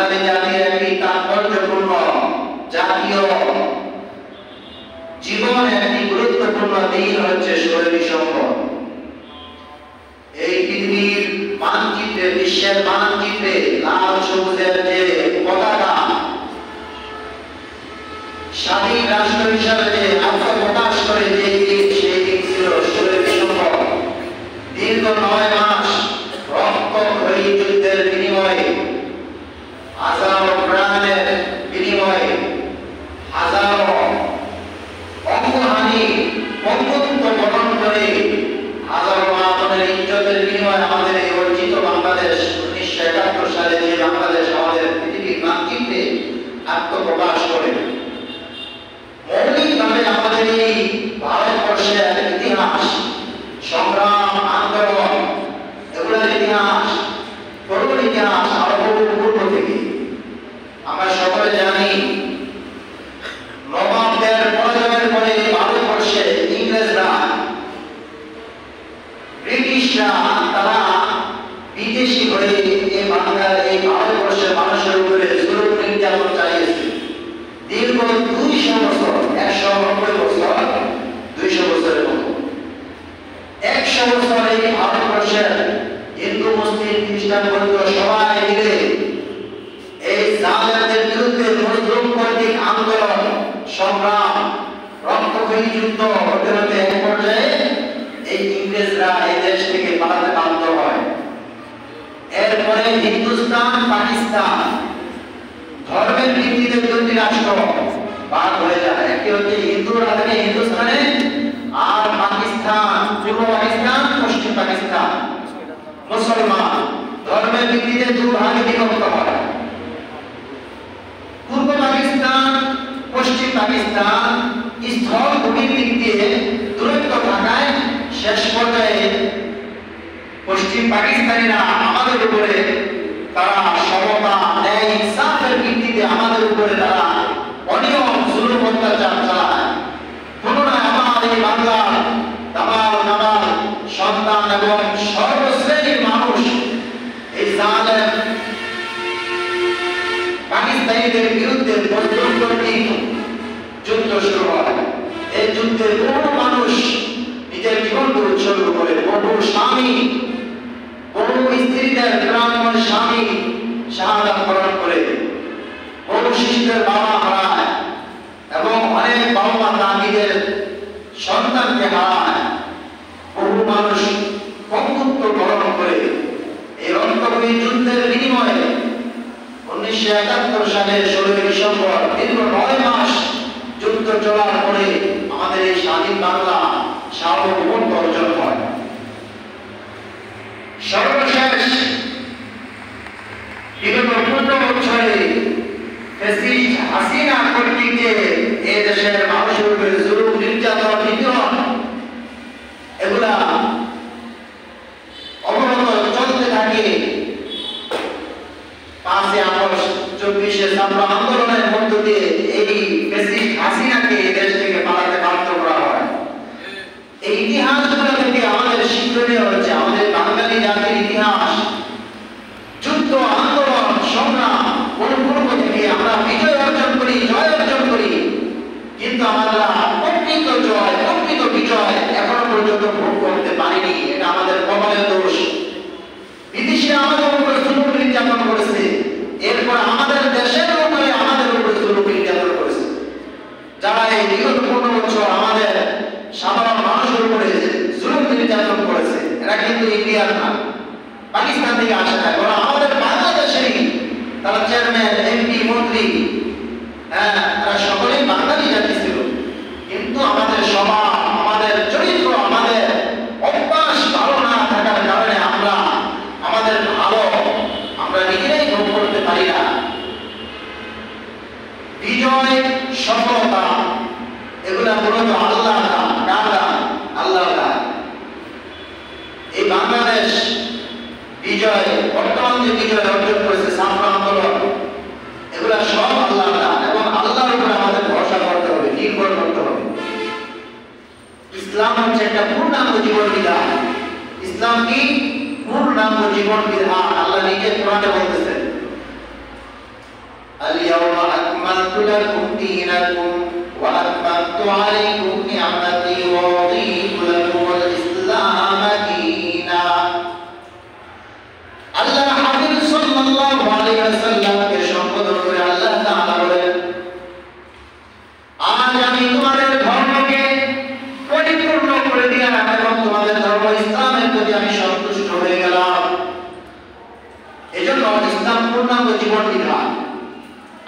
বাঙালি জাতির একটি তাৎপর্যপূর্ণ জাতীয় জীবন একটি গুরুত্বপূর্ণ দিন হচ্ছে 16 ডিসেম্বর। এই পৃথিবীর মানচিত্রে, বিশ্বের মানচিত্রে লাল সবুজের যে পতাকা স্বাধীন রাষ্ট্র হিসাবে যে আত্মপ্রকাশ করে যে দিন, সেই দিন ছিল 16 ডিসেম্বর। দীর্ঘ 9 মাস রক্তক্ষয়ী যুদ্ধের বিনিময়ে, হাজারো প্রাণের বিনিময়ে, হাজারো অঙ্গহানি পঙ্গুত্ব বরণ করে, হাজারো মাতনের ইজ্জতের বিনিময়ে আমাদের এই অর্জিত বাংলাদেশ 1971 সালে যে বাংলাদেশ আমাদের পৃথিবীর মানচিত্রে আত্মপ্রকাশ করে। মৌলিকভাবে আমাদের এই ভারতবর্ষের ইতিহাস, সংগ্রাম, আন্দোলন, এগুলোর ইতিহাস, করুণ ইতিহাস আরো বহু পূর্ব থেকে। আমরা সকলে জানি নবাবদের পরাজয়ের পরে ভারতবর্ষে ইংরেজরা, ব্রিটিশরা তারা বিদেশি হয়ে এই বাংলার এই ভারতবর্ষের মানুষের উপরে জুলুম নির্যাতন চালিয়েছে দীর্ঘ 200 বছর, 190 বছর, 200 বছরের মতো। 100 বছর এই ভারতবর্ষের হিন্দু, মুসলিম, খ্রিস্টান, বৌদ্ধ সবাই মিলে এই জালেমদের বিরুদ্ধে মজলুম কর্তৃক আন্দোলন, সংগ্রাম, রক্তক্ষয়ী যুদ্ধ হতে হতে এক পর্যায়ে এই ইংরেজরা এই দেশ থেকে পালাতে বাধ্য হয়। এরপরে হিন্দুস্তান, পাকিস্তান ধর্মের ভিত্তিতে দুটি রাষ্ট্র ভাগ হয়ে যায়। একটি হচ্ছে হিন্দু রাজধানী হিন্দুস্তানে, আর পাকিস্তান, পূর্ব পাকিস্তান, পশ্চিম পাকিস্তান মুসলমান ধর্মের ভিত্তিতে দুই ভাগে বিভক্ত হয়। পূর্ব পাকিস্তান, পশ্চিম পাকিস্তান স্থল ভূমির দিক দিয়ে দূরত্ব থাকায় শেষ পর্যায়ে পশ্চিম পাকিস্তানিরা আমাদের উপরে তারা সমতা, ন্যায়, ইনসাফের ভিত্তিতে আমাদের উপরে তারা অনিয়ম, জুলুম, অত্যাচার চালায়। পুনরায় আমার এই বাংলার দামাল নামাল সন্তান এবং সর্বশ্রেণীর মানুষ এই জালেম পাকিস্তানিদের বিরুদ্ধে মজলুম কর্তৃক যুদ্ধ শুরু হয়। এই যুদ্ধে বহু মানুষ নিজের জীবনকে উৎসর্গ করে, বহু স্বামী, বহু স্ত্রীদের প্রাণময় স্বামী শাহাদাত বরণ করে, বহু শিশুদের বাবা হারায় এবং অনেক বাবা মা তার নিজের সন্তানকে হারায়। বহু মানুষ পঙ্গুত্ব বরণ করে। এই রক্তক্ষয়ী যুদ্ধের বিনিময়ে 1971 সালের 16 ডিসেম্বর দীর্ঘ 9 মাস যুদ্ধ চলার পরে আমাদের এই স্বাধীন বাংলা সার্বভৌমত্ব অর্জন হয়। সর্বশেষ বিগত 15 বছরে ফ্যাসিস্ট হাসিনা কর্তৃক যে এই দেশের মানুষের উপরে জুলুম, নির্যাতন, নিপীড়ন এগুলা অবরত চলতে থাকে। 5 আগস্ট 24শে ছাত্র আন্দোলনের মধ্য দিয়ে এই ফ্যাসিস্ট হাসিনাকে এই দেশ থেকে পালাতে বাধ্য করা হয়। এই ইতিহাসগুলো থেকে আমাদের শিক্ষণীয় হচ্ছে আমাদের বাঙালি জাতির ইতিহাস, যুদ্ধ, আন্দোলন, সংগ্রাম, পূর্ব থেকে আমরা বিজয় অর্জন করি, জয় অর্জন করি, কিন্তু আমরা প্রকৃত জয়, প্রকৃত বিজয় এখনো পর্যন্ত ভোগ করতে পারিনি। এটা আমাদের কপালের দোষ। বিদেশিরা আমাদের উপরে জুলুম নির্যাতন করেছে, এরপর আমাদের দেশের উপরে আমাদের উপরে জুলুম নির্যাতন করেছে। যারা এই বিগত 15 বছর আমাদের সাধারণ মানুষের উপরে জুলুম নির্যাতন করেছে, এরা কিন্তু ইন্ডিয়ার না, পাকিস্তান থেকে আসে না, ওরা আমাদের বাংলাদেশেরই। তারা চেয়ারম্যান, এমপি, মন্ত্রী, তারা সকলেই বাঙালি জাতি ছিল। কিন্তু আমাদের স্বভাব, আমাদের চরিত্র, আমাদের অভ্যাস ভালো না থাকার কারণে আমাদের ভালো আমরা নিজেরাই ভোগ করতে পারি না। বিজয়, সফলতা এগুলা মূলত আল্লাহর দান। কার দান? আল্লাহর দান। এই বাংলাদেশ বিজয়, বর্তমান যে বিজয় অর্জন করেছে, ছাত্র আন্দোলন, এগুলা সব আল্লাহর দান এবং আল্লাহর উপরে আমাদের ভরসা করতে হবে, নির্ভর করতে হবে। ইসলাম হচ্ছে একটা পূর্ণাঙ্গ জীবন বিধান। ইসলাম কি? পূর্ণাঙ্গ জীবন বিধান। আল্লাহ নিজে কোরআনে বলতেছেন, আকমালতু লাকুম দীনাকুম ওয়া আতমামতু আলাইকুম নি'মাতি ওয়া রাদিতু লাকুমুল ইসলাম দীনা। আল্লাহর হাবিব সাল্লাল্লাহু আলাইহি ওয়াসাল্লামকে সম্বোধন করে আল্লাহ তাআলা বলেন, আজ আমি তোমাদের ধর্মকে পরিপূর্ণ করে দিলাম এবং তোমাদের ধর্ম ইসলামের প্রতি আমি সন্তুষ্ট হয়ে গেলাম। এজন্য ইসলাম পূর্ণাঙ্গ জীবন বিধান।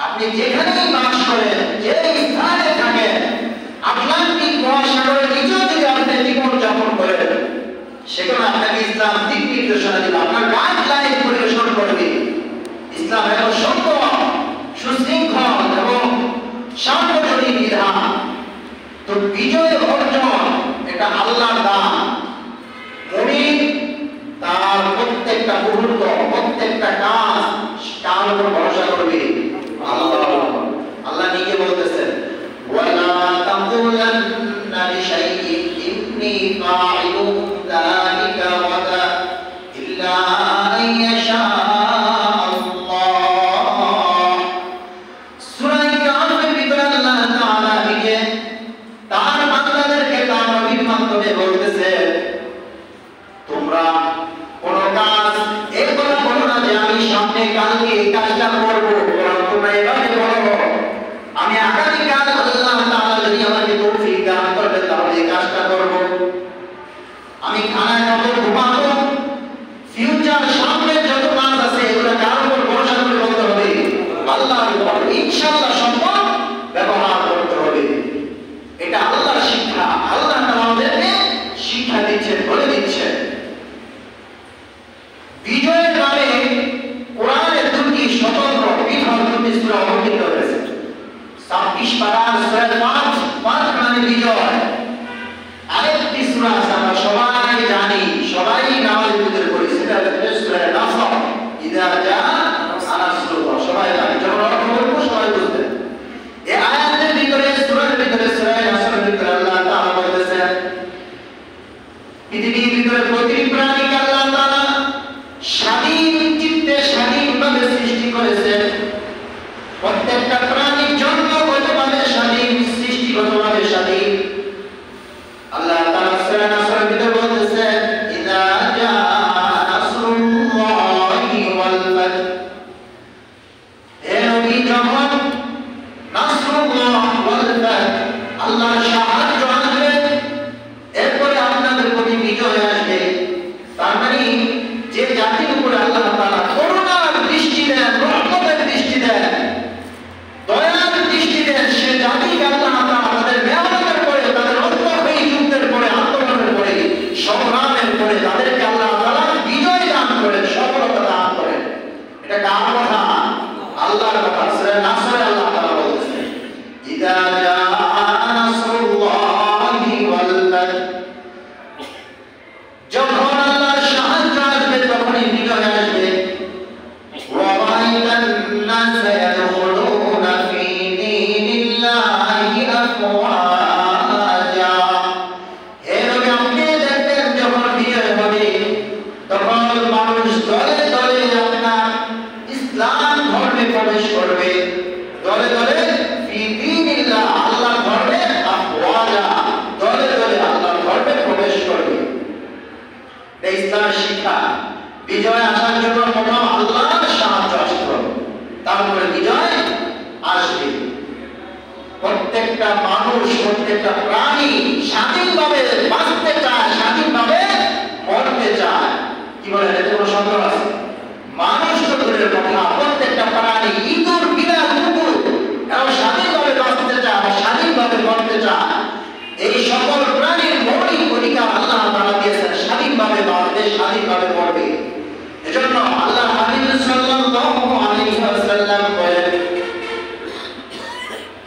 আপনি যেখানেই বাস করেন, যে স্থানে থাকেন, আটলান্টিক মহাসাগরের নিচেও যদি আপনি জীবন যাপন করেন, সেখানে আপনাকে ইসলাম দিক নির্দেশনা দিবে, আপনার গাইডলাইন পরিবেশন করবে। ইসলাম এত সুন্দর, সুশৃঙ্খল এবং সার্বজনীন বিধান। তো বিজয় অর্জন এটা আল্লাহর দান। মুমিন তার প্রত্যেকটা মুহূর্ত, প্রত্যেকটা কাজ কার উপর ভরসা করবে? আল্লাহ। আল্লাহ নিজে বলতেছেন, ওয়ালা তাকুলান্না লিশাইইন ইন্নী ফাইলুন যালিকা গাদা ইল্লা আইয়াশা আল্লাহ। সূরা কাহফের ভিতরে আল্লাহ তাআলা নিজে তার বান্দাদেরকে তার নবীর মাধ্যমে বলতেছে, তোমরা কোন কাজ এরকম করো না যে আমি সামনে কালকে এই কাজটা করবো, তোমরা এভাবে বলো আমি আগামীকাল আল্লাহ তাআলা যদি আমাকে তৌফিক দান করবে তাহলে এই কাজটা করবো। আমি খানায় কত ঘুমাবো, ফিউচার সামনে যত কাজ আছে এগুলো কার উপর ভরসা করে বলতে হবে? আল্লাহর উপর। ইনশাআল্লাহ সম্ভব ব্যবহার করতে হবে। এটা আল্লাহর শিক্ষা। আল্লাহ আমাদেরকে শিক্ষা দিচ্ছেন, বলে দিচ্ছেন। বিজয়ের নামে কোরআনে দুটি স্বতন্ত্র পৃথক দুটি সূরা অবতীর্ণ হয়েছে। 26 পারার সূরা 5 মানে বিজয়। আরেকটি সূরা আছে আমরা সবাই জানি, সবাই নামাজের করি, সেটা হচ্ছে সূরা নাসর। ইযা জা নাসরুল্লাহ, সবাই জানি, যখন অর্থ বলবো সবাই বুঝবেন। এই আয়াতের ভিতরে, সূরার ভিতরে, সূরা নাসরের ভিতরে আল্লাহ তাআলা বলতেছেন, পৃথিবীর ভিতরে প্রতিটি প্রাণীকে আল্লাহ তাআলা স্বাধীন চিত্তে স্বাধীনভাবে সৃষ্টি করেছেন। প্রত্যেকটা প্রাণীর জন্মগতভাবে স্বাধীন, সৃষ্টিগতভাবে স্বাধীন। আল্লাহ তাআলা সূরা নাসরের ভিতরে বলতেছেন, ইযা জা নাসরুল্লাহি ওয়াল ফাতহ। হে নবী, যখন নাসরুল্লাহ ওয়াল ফাতহ, আল্লাহর সাহায্য আসবে, এরপরে আপনাদের প্রতি বিজয় আসবে। তার মানে যে জাতির উপরে আল্লাহ তাআলা করুণার দৃষ্টি দেন, রহমতের দৃষ্টি দেন, দয়ার দৃষ্টি দেন, সে জাতিকে আল্লাহ তাআলা তাদের মেহনতের পরে, তাদের রক্তক্ষয়ী যুদ্ধের পরে, আন্দোলনের পরে, সংগ্রামের পরে তাদেরকে আল্লাহ তাআলা বিজয় দান করেন, সফলতা দান করেন। এটা কার কথা? আল্লাহর কথা। সূরা নাসরে আল্লাহ তাআলা বলতেছেন, ইযা জা নাসরুল্লাহি ওয়াল ফাতহ, যখন আল্লাহর সাহায্য আসবে তখনই বিজয় আসবে। ওয়া রাআইতান নাসা ইয়াদখুলুনা ফি দীনিল্লাহি আফওয়াজা। হে নবী, আপনি দেখবেন যখন বিজয় হবে তখন মানুষ দলে দলে আপনার ইসলাম ধর্মে প্রবেশ করবে, দলে দলে ফি দীনিল্লাহ, আল্লাহর ধর্মে, আফওয়াজা, দলে দলে আল্লাহর ধর্মে প্রবেশ করবে। ইসলামের শিক্ষা। বিজয় আসার জন্য প্রথম আল্লাহর সাহায্য আসতে হবে, তারপরে বিজয় আসবে। প্রত্যেকটা মানুষ, প্রত্যেকটা প্রাণী স্বাধীনভাবে বাঁচতে চায়, স্বাধীনভাবে মরতে চায়। কি বলে, এতে কোনো সন্দেহ আছে? মানুষ তো দূরের কথা, প্রত্যেকটা প্রাণী, ইঁদুর, বিড়াল, কুকুর, এরা স্বাধীনভাবে বাঁচতে চায়, স্বাধীনভাবে মরতে চায়। এই সকল প্রাণীর মৌলিক অধিকার আল্লাহ তাআলা দিয়েছেন, স্বাধীনভাবে বাঁচবে, স্বাধীনভাবে মরবে। এজন্য আল্লাহ হাবিব সাল্লাল্লাহু আলাইহি ওয়াসাল্লাম বলেন,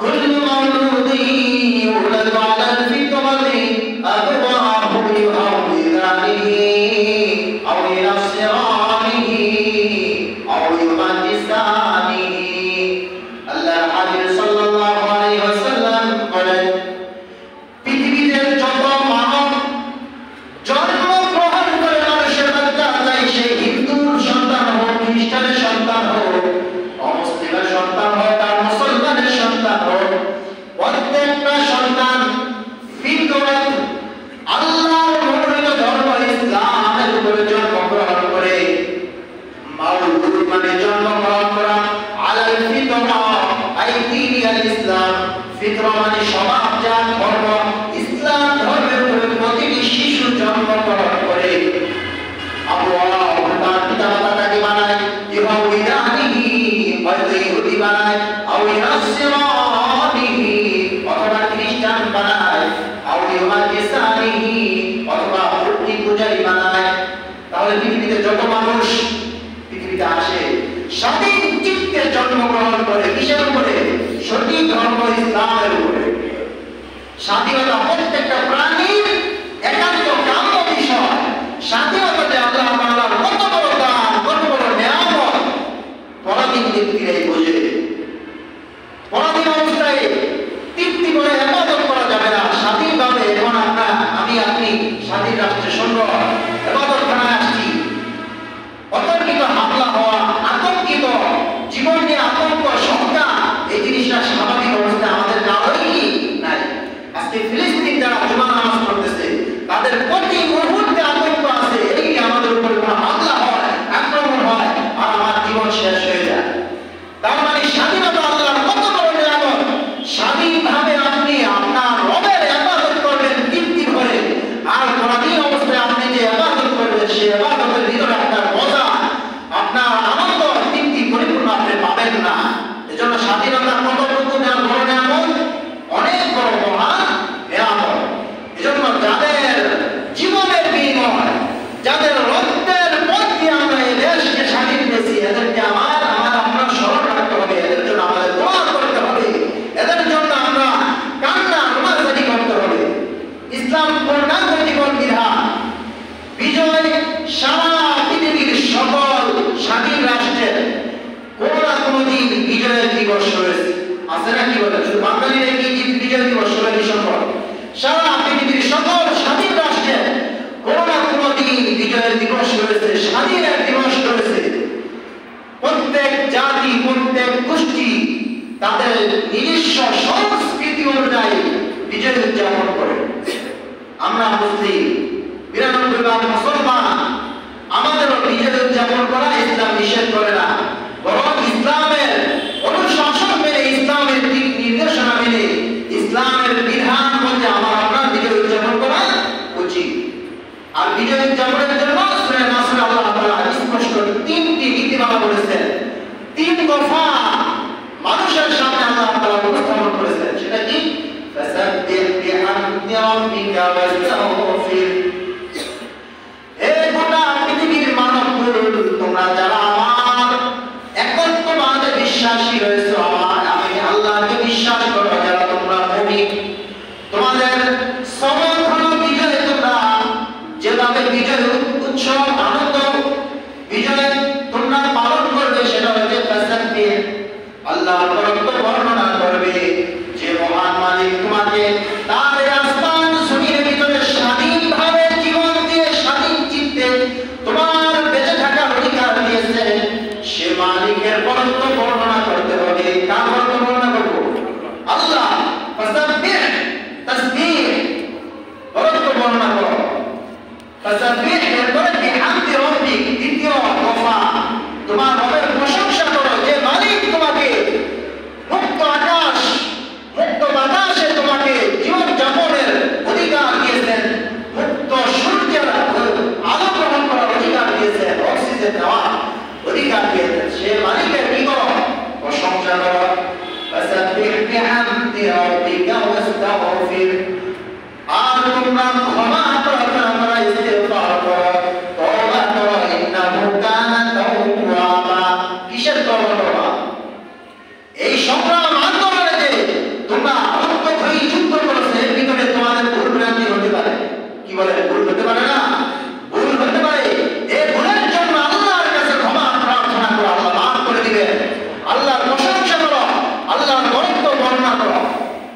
কুল্লু মাউলুদিন ইউলাদু আলাল ফিতরাতি আবওয়াহু ইউহাউদিদানিহি আও ইউনাসসিরানিহি আও ইউমাজ্জিসানিহি। আল্লাহ হাবিব সাল্লাল্লাহু আলাইহি ওয়াসাল্লাম বলেন, পৃথিবীতে যত মানব জন্মগ্রহণ করে মানুষের বাচ্চা, চাই সে হিন্দুর সন্তান হোক, খ্রিস্টানের সন্তান হোক, অমুসলিম ফিতরা মানে স্বভাব, যা ধর্ম। ইসলাম ধর্মের উপরে প্রতিটি শিশু জন্মগ্রহণ করে তার পিতামাতা তাকে বানায় ইহুদিহি, হয়তো ইহুদি বানায়, আও নাসরানিহি, অথবা খ্রিস্টান বানায়, আও ইউমাজিসানিহি, অথবা মূর্তি পূজারী বানায়। তাহলে পৃথিবীতে যত মানুষ পৃথিবীতে আসে স্বাধীন চিত্তে জন্মগ্রহণ করে কিসের উপরে? সঠিক ধর্ম ইসলামের উপরে। স্বাধীনতা প্রত্যেকটা প্রাণীর একান্ত কাম্য বিষয়। স্বাধীনতা যে আল্লাহ তাআলার কত বড় দান, কত বড় নিয়ামত, পরাধীন ব্যক্তিরাই বোঝে। পরাধীন অবস্থায় তৃপ্তি করে ইবাদত করা যাবে না। স্বাধীনভাবে এখন আমি আপনি স্বাধীন রাষ্ট্রের সঙ্গে ইবাদতখানায় আসছি, অতর্কিত হামলা হওয়া, আতঙ্কিত জীবন নিয়ে আতঙ্ক, শঙ্কা, এই জিনিসটা স্বাভাবিক অবস্থায় আমাদের কারোই নাই। আজকে ফিলিস্তিন যারা জুমা নামাজ পড়তেছে তাদের প্রতি মুহূর্তে আতঙ্ক আছে, এই আমাদের উপর কোনো হামলা হয়, আক্রমণ হয় আর আমার জীবন শেষ হয়ে যায়। তার মানে স্বাধীনতা আল্লাহর কত বড় নিয়ামত। স্বাধীনভাবে আপনি আপনার রবের ইবাদত করবেন তৃপ্তি করে, আর পরাধীন অবস্থায় আপনি যে ইবাদত করবেন সেই ইবাদতের ভিতরে আপনার মজা, আপনার আনন্দ, তৃপ্তি পরিপূর্ণ আপনি পাবেন না। এজন্য স্বাধীনতা কত বড় নিয়ামত, অনেক বড় মহান নিয়ামত। এজন্য যাদের জীবনের বিনিময়, যাদের রক্তের মধ্যে আমরা এই দেশকে স্বাধীন পেয়েছি, এদেরকে আপনার স্মরণ রাখতে হবে, এদের জন্য আমাদের দোয়া করতে হবে, এদের জন্য আমরা কান্না রোমাঞ্চারি করতে হবে। ইসলাম পূর্ণাঙ্গ জীবন বিধান। বিজয় সারা পৃথিবীর সকল স্বাধীন রাষ্ট্রের কোন না কোনদিন বিজয়ের দিবস রয়েছে, আছে না? কি বলে? শুধু বাঙালিরা কি বিজয় দিবস 16 ডিসেম্বর? সারা পৃথিবীর সকল স্বাধীন রাষ্ট্রের কোন না কোনদিন বিজয়ের দিবস রয়েছে, স্বাধীনের দিবস রয়েছে। প্রত্যেক জাতি, প্রত্যেক গোষ্ঠী তাদের নিজস্ব সংস্কৃতি অনুযায়ী বিজয় উদযাপন করে। আমরা মুসলিম, 92% মুসলমান, আমাদেরও বিজয় উদযাপন করা ইসলাম নিষেধ করে না, বরং ইসলামের অনুশাসন মেনে, ইসলামের দিক নির্দেশনা মেনে, ইসলামের বিধান মধ্যে আমার আপনার বিজয় উদযাপন করা উচিত। আর বিজয় উদযাপনের জন্য সূরা নাসরে আল্লাহ তাআলা স্পষ্ট 3টি নীতিমালা বলেছেন, 3 দফা মানুষের সামনে আল্লাহ তাআলা উপস্থাপন করেছেন। সেটা কি? ফাসাব্বিহ বিহামদি রাব্বিকা ওয়াস্তাগফির। হে গোটা পৃথিবীর মানবকুল, তোমরা যারা আমার একত্ববাদে বিশ্বাসী রয়েছে, আমি আল্লাহকে বিশ্বাস করো, যারা তোমরা মুমিন, তোমাদের সমগ্র বিজয় তোমরা যেভাবে বিজয় উৎসব, আনন্দ, বিজয় তোমরা পালন করবে, সেটা হচ্ছে ফাসাব্বিহ, আল্লাহর বরকত বর্ণনা করবে। যে মহান মালিক তোমাকে তার আসমান জমিনের ভিতরে স্বাধীনভাবে জীবন দিয়ে, স্বাধীন চিত্তে তোমার বেঁচে থাকার অধিকার দিয়েছে, সে মালিকের বরকত বর্ণনা করতে হবে। কার বরকত বর্ণনা করব? আল্লাহ। ফাসাব্বিহ, তাসবিহ, বরকত বর্ণনা করো। ফাসাব্বিহ এরপরে বিহামদি রাব্বিক, দ্বিতীয় দফা, তোমার রবের প্রশংসা করো, যে মালিক তোমাকে মুক্ত আকাশ, মুক্ত বাতাসে তোমাকে জীবন যাপনের অধিকার দিয়েছেন, মুক্ত সূর্যের আলো গ্রহণ করার অধিকার দিয়েছেন, অক্সিজেন নেওয়ার অধিকার দিয়েছেন, সে মালিকের কি করো? প্রশংসা করো। ফাসাব্বিহ বিহামদি রাব্বিকা ওয়াস্তাগফির, আর তোমরা ক্ষমা প্রার্থনা করো, ইস্তিগফার করো, তওবা করো, ইন্নাহু কানা তাওয়াবা। কিসের তওবা? এই সংগ্রাম আন্দোলনে যে তোমরা রক্তক্ষয়ী যুদ্ধ করেছো, এর ভিতরে তোমাদের ভুল ভ্রান্তি হতে পারে। কি বলে? ভুল হতে পারে না? ভুল হতে পারে। এই ভুলের জন্য আল্লাহর কাছে ক্ষমা প্রার্থনা করো, আল্লাহ মাফ করে দিবেন। আল্লাহর প্রশংসা করো, আল্লাহর বরকত বর্ণনা করো।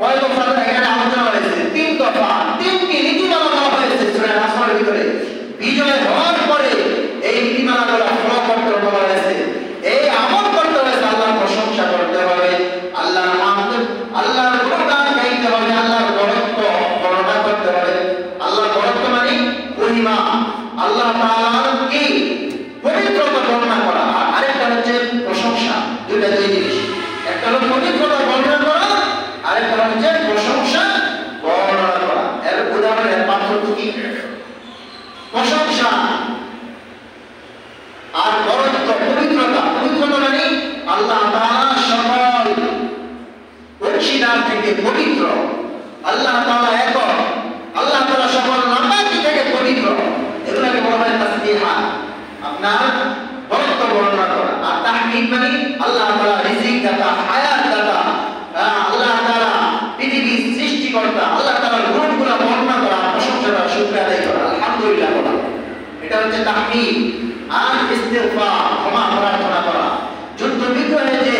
কয় দফা এখানে আলোচনা হয়েছে? 3 দফা, 3টি নীতিমালা দেওয়া হয়েছে সূরা নাসরের ভিতরে। বিজয় হওয়ার পরে এই নীতিমালাগুলো ফলো করতে বলা হয়েছে, এই আমল করতে হয়েছে, আল্লাহর প্রশংসা করতে হবে, আল্লাহর নাম, আল্লাহর গুণগান গাইতে হবে, আল্লাহর বরকত বর্ণনা করতে হবে। আল্লাহর বরকত মানে মহিমা, আল্লাহ তাআলার কি পবিত্রতা বর্ণনা করা, আর আরেকটা হচ্ছে প্রশংসা। দুইটা জিনিস, একটা হলো পবিত্রতা বর্ণনা করা, আর আরেকটা হচ্ছে প্রশংসা বর্ণনা করা। এর উদাহরণের পার্থক্য কি? প্রশংসা আর বরত্ব, পবিত্রতা। পবিত্রতা মানে আল্লাহ তাআলা সকল অংশীদার থেকে পবিত্র, আল্লাহ তাআলা একক, আল্লাহ তাআলা সকল নাপাকি থেকে পবিত্র, এগুলোকে বলা হয় তাসবিহা, আপনার বরত্ব বর্ণনা করা। আর তাহমিদ মানে আল্লাহ তাআলা রিজিক দাতা, হায়াত দাতা, আল্লাহ তাআলা পৃথিবীর সৃষ্টিকর্তা, আল্লাহ তাআলার গুণগুলো বর্ণনা করা, প্রশংসা করা, শুকর আদায় করা, আলহামদুলিল্লাহ বলা, এটা হচ্ছে তাহমিদ। আর ইস্তিগফার, ক্ষমা প্রার্থনা করা। যুদ্ধ বিগ্রহে যে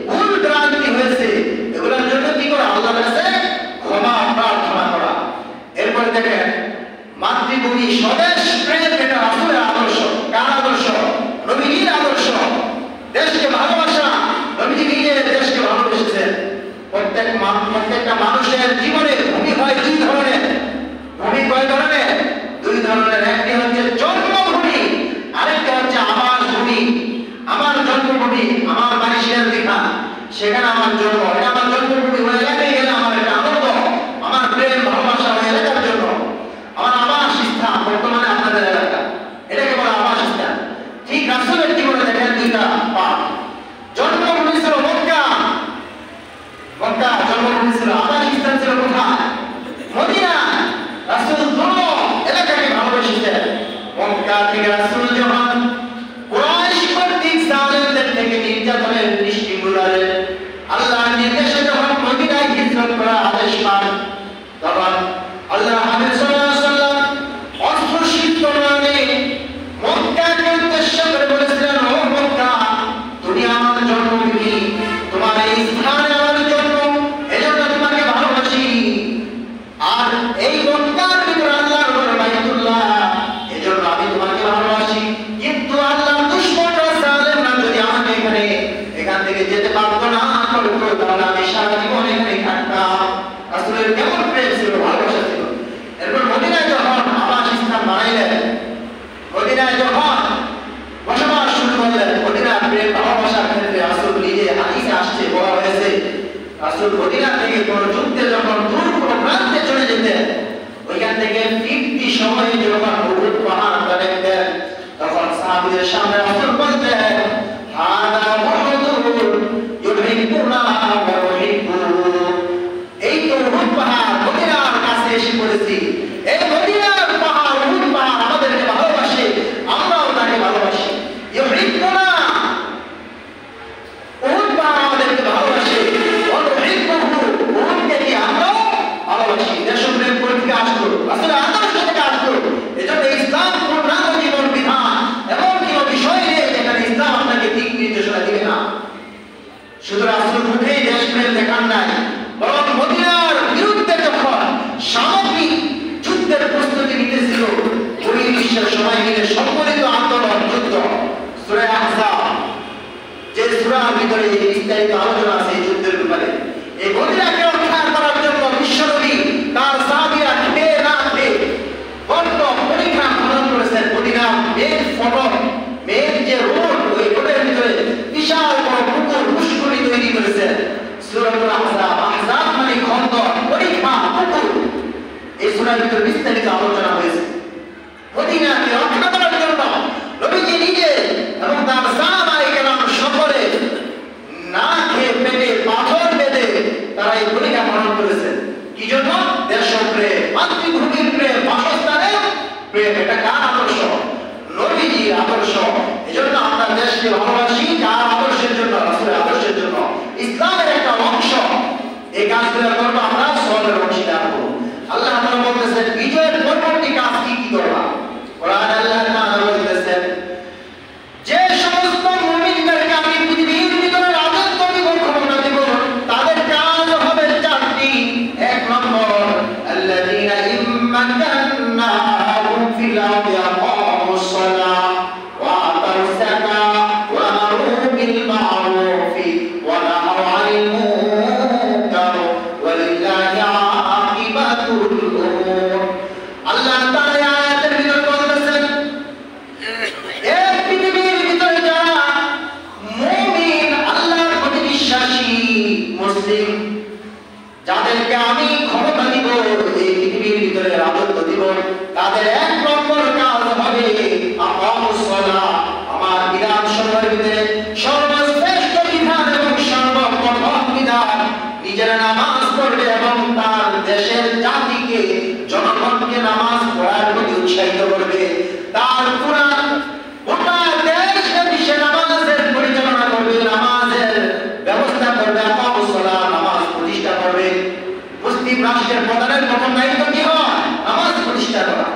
ভুল ভ্রান্তি হয়েছে এগুলোর জন্য কি করা? আল্লাহর কাছে ক্ষমা প্রার্থনা করা। এরপর দেখেন মাতৃভূমি স্বদেশ প্রেম, এটা রাসূলের আদর্শ। কার আদর্শ? নবীর আদর্শ। দেশকে ভালোবাসা, নবী নিজে দেশকে ভালোবেসেছেন। প্রত্যেকটা মানুষের জীবনে ভূমি হয় দুই ধরনের। ভূমি কয় ধরনের? দুই ধরনের। একটি হচ্ছে জন্মভূমি, আরেকটা হচ্ছে আবাস ভূমি। আমার জন্মভূমি, আমার বাড়ি শিয়ালদিঘা, সেখানে আমার জন্ম, এটা আমার জন্মভূমি। ওই এলাকায় গেলে আমার একটা আনন্দ, আমার প্রেম ভালোবাসা ওই এলাকার জন্য। আমার আবাস স্থান বর্তমানে আপনাদের এলাকা, এটাকে বলা আবাস স্থান। ঠিক রাসূলের জীবনে দেখেন দুইটা পাঠ। জন্মভূমি ছিল মক্কা, মক্কা জন্মভূমি ছিল। আবাস স্থান ছিল কোথায়? মদিনা। রাসূল দুটো এলাকাকে ভালোবেসেছেন। মক্কা থেকে রাসূল যখন কুরাইশ কর্তৃক জালেমদের থেকে নির্যাতনের দৃষ্টিগুলারে আল্লাহর নির্দেশে যখন মদিনায় হিজরত করার আদেশ পান, তখন আল্লাহ হাবিব সাল্লাল্লাহু আলাইহি ওয়াসাল্লাম অস্ত্র সিদ্ধ করে মক্কাকে উদ্দেশ্য করে বলেছিলেন, ও মক্কা, তুমি আমার জন্মভূমি, তোমার এই স্থানে আমার জন্ম, এজন্য তোমাকে ভালোবাসি। আর এই মক্কার ভিতরে আল্লাহর ঘর বাইতুল্লাহ, এজন্য আমি তোমাকে ভালোবাসি। কিন্তু আল্লাহর দুশমনরা জালেমরা যদি আমাকে এখান থেকে যেতে পারতো না করতো, তাহলে আমি সারা জীবন এখানে থাকতাম। রাসূলের কেমন প্রেম ছিল, ভালোবাসা ছিল। এরপর মদিনায় যখন আবাস স্থান বানাইলেন, মদিনায় যখন বসবাস শুরু করলেন, মদিনার প্রেম ভালোবাসার ক্ষেত্রে রাসূল নিজে হাদিসে আসছে, বলা হয়েছে রাসূল মদিনা থেকে কোনো যুদ্ধে যখন দূর কোনো প্রান্তে চলে যেতেন, ওইখান থেকে ফিরতি সময়ে যখন উহুদ পাহাড় দেখতেন, তখন সাহাবীদের সামনে রাসূল বলতেন, হাদা মুহাম্মাদুর ইউহিব্বুনা ওয়া ইউহিব্বু। এই তো উহুদ পাহাড় মদিনার কাছে এসে পড়েছি। এই মদিনার পাহাড়, উহুদ পাহাড় আমাদেরকে ভালোবাসে, আমরাও তাকে ভালোবাসি। ইউহিব্বুনা, উহুদ পাহাড় আমাদেরকে ভালোবাসে, ওয়া ইউহিব্বুহু, উহুদকে কি আমরাও ভালোবাসি। দেশপ্রেম থেকে আসলো, আসলে আদর্শ থেকে আসলো। এজন্য ইসলাম পূর্ণাঙ্গ জীবন বিধান, এমন কোনো বিষয় নেই যেখানে ইসলাম আপনাকে দিক নির্দেশনা দিবে না। শুধু রাসূল মুখেই দেশপ্রেম দেখান নাই, বরং মদিনার বিরুদ্ধে যখন সামগ্রিক যুদ্ধের প্রস্তুতি নিতেছিল, ওই বিশ্বের সবাই মিলে সম্মিলিত আন্দোলন, যুদ্ধ, সূরা আহজাব, যে সূরার ভিতরে এই বিস্তারিত আলোচনা আছে এই যুদ্ধের ব্যাপারে। এই মদিনাকে রক্ষা করার জন্য বিশ্বনবী তার সাহাবীরা খেয়ে না খেয়ে বড্ড পরীক্ষা পালন করেছেন। মদিনার মেন ফটক, মেন যে রোড, ওই রোডের ভিতরে বিশাল বড় পুকুর, পুষ্করী তৈরি করেছেন। সূরাতুল আহজাব, আহজাব মানে খন্দক, পরীক্ষা, পুকুর। এই সূরার ভিতরে বিস্তারিত আলোচনা হয়েছে। মদিনাকে রক্ষা করার জন্য নবীজি নিজে এবং তার সাহাবায়ে কেরাম সকলে না খেয়ে পেটে পাথর বেঁধে তারা এই পরীক্ষা ভিতরে সর্বশ্রেষ্ঠ বিধান এবং সর্বপ্রথম বিধান নিজের নামাজ পড়বে এবং তার দেশের জাতিকে জনগণকে নামাজ পড়ার প্রতি উৎসাহিত করবে। তার পুরা গোটা দেশে নামাজের পরিচালনা করবে, নামাজের ব্যবস্থা করবে, নামাজ প্রতিষ্ঠা করবে। মুসলিম রাষ্ট্রের প্রধানের প্রথম দায়িত্ব কি হয়? নামাজ প্রতিষ্ঠা করা।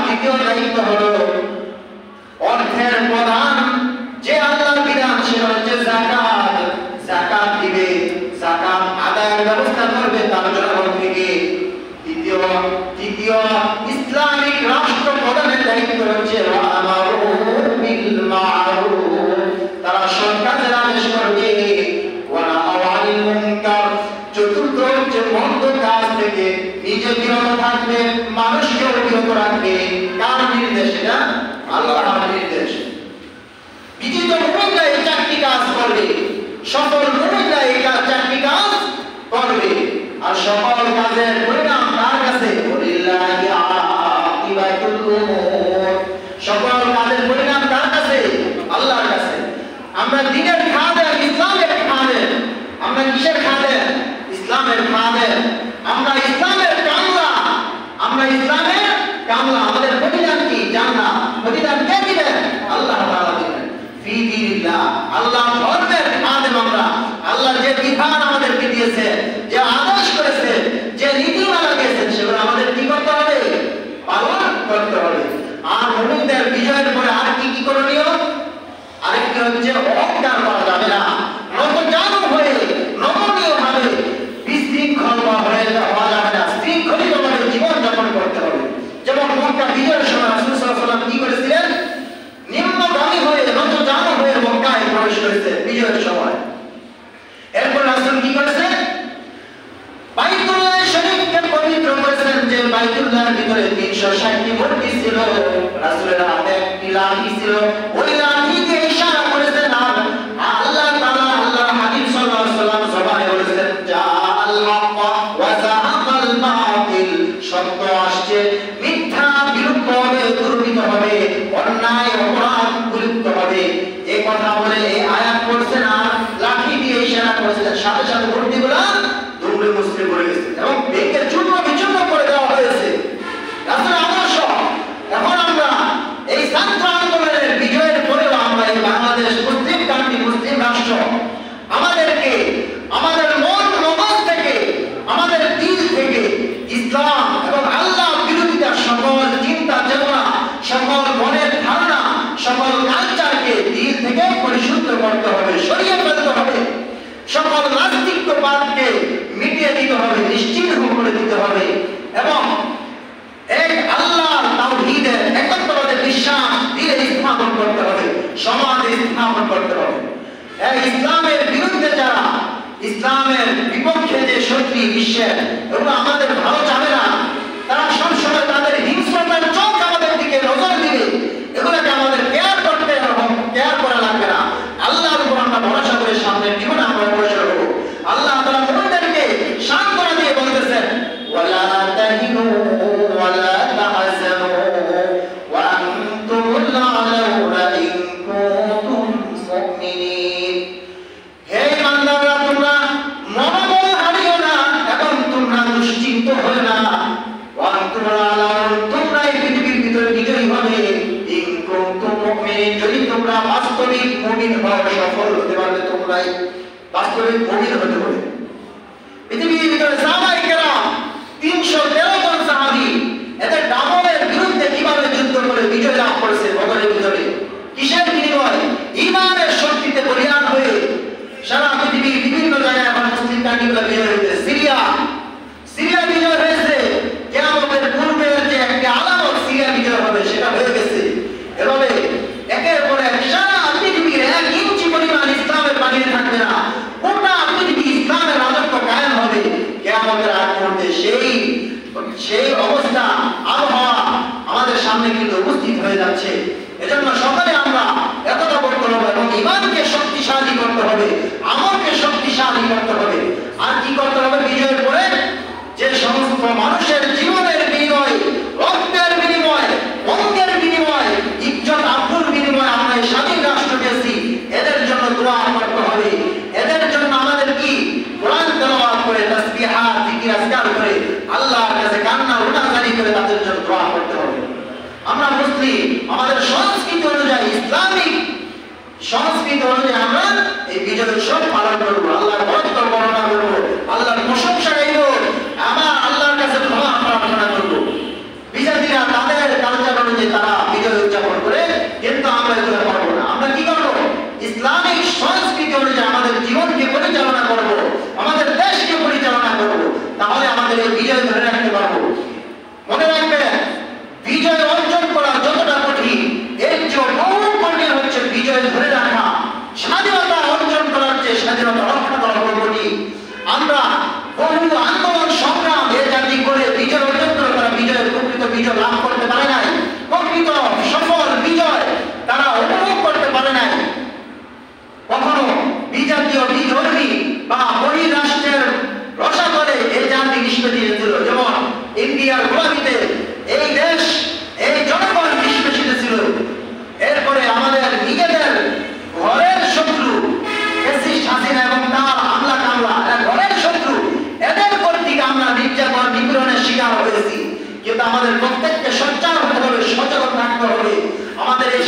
দ্বিতীয় দায়িত্ব হলো অর্থের প্রধান যে আল্লাহর বিধান সেটা হচ্ছে যাকাত। যাকাত দিবে, যাকাত আদায়ের ব্যবস্থা করবে তার জনগণ থেকে। তৃতীয় ইসলামিক রাষ্ট্র প্রধানের দায়িত্ব হচ্ছে তারা সৎ কাজের আদেশ করবে, চতুর্থ হচ্ছে মন্দ কাজ থেকে নিজে বিরত থাকবে, মানুষকে বিরত রাখবে। কার নির্দেশ? এটা আল্লাহর নির্দেশ। বিজিত মুমিনরা এই চারটি কাজ করবে, সকল মুমিনরা এই চারটি কাজ করবে। আর সকল কাজের পরিণাম কার কাছে? সকল কাজের পরিণাম কার কাছে? আল্লাহর কাছে। আমরা দিনের খাদেম, ইসলামের খাদেম। আমরা কিসের খাদেম? ইসলামের খাদেম। আমরা ইসলামের কামলা। আমরা ইসলামের কামলা। আমাদের প্রতিদান কি? জান্নাত। প্রতিদান কে দিবেন? আল্লাহ তাআলা দিবেন। ফি দীনিল্লাহ, আল্লাহ ধর্মের খাদেম আমরা। আল্লাহ যে বিধান আমাদেরকে দিয়েছে, যে আদেশ করেছে, যে নীতিমালা দিয়েছেন, সেগুলো আমাদের কি করতে হবে? পালন করতে হবে। আর মুমিনদের বিজয়ের পরে আর কি কি করণীয়? আরেকটি হচ্ছে অহংকার করা যাবে না। নতজানু হয়ে, নমনীয় ভাবে, বিশৃঙ্খল হয়ে যাওয়া যাবে না। শৃঙ্খলিতভাবে জীবন যাপন করতে হবে। যেমন মক্কা বিজয়ের সময় রাসূল সাল্লাল্লাহু আলাইহি ওয়াসাল্লাম কি করেছিলেন? নিম্নগামী হয়ে, নতজানু হয়ে মক্কায় প্রবেশ করেছেন বিজয়ের সময়। এরপর রাসূল কি করেছেন? বাইতুল্লাহ শরীফকে পবিত্র করেছেন। যে বাইতুল্লাহর ভিতরে 360টি মূর্তি ছিল, রাসূলের হাতে একটি লাঠি ছিল, ওই লাঠি দিয়ে ইশারা করেছেন। আর আল্লাহ তাআলা, আল্লাহর হাবিব সাল্লাল্লাহু আলাইহি ওয়াসাল্লাম জবানে বলেছেন, জাআল হক ওয়া যাহাকাল বাতিল। সত্য আসছে, মিথ্যা বিলুপ্ত হবে, দুর্বৃত্ত হবে, অন্যায় অপরাধ বিলুপ্ত হবে। এই কথা বলে এই আয়াত পড়ছেন আর লাঠি দিয়ে ইশারা করেছেন। সাথে সাথে মূর্তিগুলো দুমড়ে মুচড়ে পড়ে গেছে এবং ভেঙে চূর্ণ বিচূর্ণ করে দেওয়া হয়েছে। রাসূলের আদর্শ। এখন আমরা এই ছাত্র আন্দোলনের বিজয়ের পরেও আমরা এই বাংলাদেশ মুসলিম কান্ট্রি, মুসলিম রাষ্ট্র, আমাদেরকে আমাদের মন মগজ থেকে, আমাদের দিল থেকে ইসলাম এবং আল্লাহ বিরোধিতার সকল চিন্তা চেতনা, সকল মনের ধারণা, সকল কালচারকে দিল থেকে পরিশুদ্ধ করতে হবে, সরিয়ে ফেলতে হবে। সকল নাস্তিকবাদকে মিটিয়ে দিতে হবে, নিশ্চিহ্ন করে দিতে হবে এবং এক আল্লাহর তাওহীদের, একত্ববাদের বিশ্বাস দিলে স্থাপন করতে হবে, সমাজে স্থাপন করতে হবে। এই ইসলামের বিরুদ্ধে যারা, ইসলামের বিপক্ষে যে শক্তি বিশ্বের, এগুলো আমাদের ভালো চাবে না। তারা সবসময় তাদের হিংস্রতার চোখ আমাদের দিকে নজর দিবে। এগুলোকে আমাদের কেয়ার করতে হবে, কেয়ার করা লাগবে না। আল্লাহর উপর আমরা ভরসা করে সামনের জীবনে আমরা অগ্রসর হব। আল্লাহ তাআলা মুমিনদেরকে সান্ত্বনা দিয়ে বলতেছেন, ওয়ালা তাহিনু ওয়ালা তাহজানু ওয়া আনতুমুল আ'লাউনা ইন কুনতুম মুমিনিন। হে ইমানদাররা, তোমরা মনোবল হারিও না এবং তোমরা দুশ্চিন্ত হয়ো না। ওয়া আনতুমুল আ'লাউনা, তোমরা এই পৃথিবীর ভিতরে বিজয়ী হবে। ইন কুনতুম মুমিনিন, যদি তোমরা বাস্তবিক মুমিন হও, সফল হতে পারবে। তোমরাই বাস্তবিক মুমিন হতে হবে। পৃথিবীর ভিতরে সাহাবায়ে কেরাম 313 জন সাহাবী, এদের দামনের বিরুদ্ধে কিভাবে যুদ্ধ করে বিজয় লাভ করেছে বদরের ভিতরে। কিসের বিনিময়ে? ঈমানের শক্তিতে বলিয়ান হয়ে। সারা পৃথিবীর বিভিন্ন জায়গায় এখন মুসলিম কান্ট্রিগুলো বিজয় হয়েছে। সিরিয়া বিজয় হয়েছে। কিয়ামতের পূর্বের যে একটা আলামত সিরিয়া বিজয় হবে, সেটা হয়ে গেছে। এভাবে একের পর এক সারা পৃথিবীর 1 ইঞ্চি পরিমাণ ইসলামের বাহিরে থাকবে না। গোটা পৃথিবী ইসলামের রাজত্ব কায়েম হবে। কিয়ামতের আগ মুহূর্তে সেই অবস্থা, আবহাওয়া আমাদের সামনে কিন্তু উপস্থিত হয়ে যাচ্ছে। এজন্য সকালে আমরা একতা করতে হবে এবং ঈমানকে শক্তিশালী করতে হবে, আমলকে শক্তিশালী করতে হবে। আর কি করতে হবে? বিজয়ের পরে যে সমস্ত মানুষের জীবনের বিনিময়, রক্তের বিনিময়, অঙ্গের বিনিময়, ইজ্জত আব্রুর বিনিময় আমরা এই করি, আমাদের সংস্কৃতি অনুযায়ী, ইসলামিক সংস্কৃতি অনুযায়ী আমরা এই বিজয় উৎসব পালন করবো, আল্লাহর ভক্ত বর্ণনা করবো, আল্লাহর প্রশংসা গাইব, আমার আল্লাহর কাছে ক্ষমা প্রার্থনা করবো। বিজাতিরা তাদের কালচার অনুযায়ী তারা বিজয় উদযাপন করে, কিন্তু আমরা এগুলো করবো না। আমরা কি করবো? ইসলামিক সংস্কৃতি অনুযায়ী আমাদের জীবনকে পরিচালনা করবো, আমাদের দেশকে পরিচালনা করবো, তাহলে আমাদের এই বিজয় ধরে রাখতে পারবো। মনে রাখবেন, বিজয় অর্জন করা যতটা কঠিন, এর চেয়ে বহু কঠিন হচ্ছে বিজয় ধরে রাখা। স্বাধীনতা অর্জন করার চেয়ে স্বাধীনতা রক্ষা করা বড় কঠিন। আমরা বহু আন্দোলন সংগ্রাম এ জাতি করে বিজয় অর্জন করে তারা বিজয়ের প্রকৃত বিজয় লাভ করতে পারে নাই, প্রকৃত সফল বিজয় তারা উপভোগ করতে পারে নাই। কখনো বিজাতীয় বিধর্মী বা বহিরাষ্ট্রের রসাতলে এই জাতি নিষ্পেষিত ছিল, যেমন ইন্ডিয়ার গোলামিতে এই দেশ, এই জনগণ নিষ্পেষিত ছিল। এরপরে আমাদের নিজেদের ঘরের শত্রু ফ্যাসিস্ট হাসিনা এবং তার হামলা কামলা, ঘরের শত্রু, এদের কর্তৃক আমরা নির্যাতন নিপীড়নের শিকার হয়েছি। কিন্তু আমাদের প্রত্যেককে সোচ্চার হতে হবে, সচেতন থাকতে হবে। আমাদের এই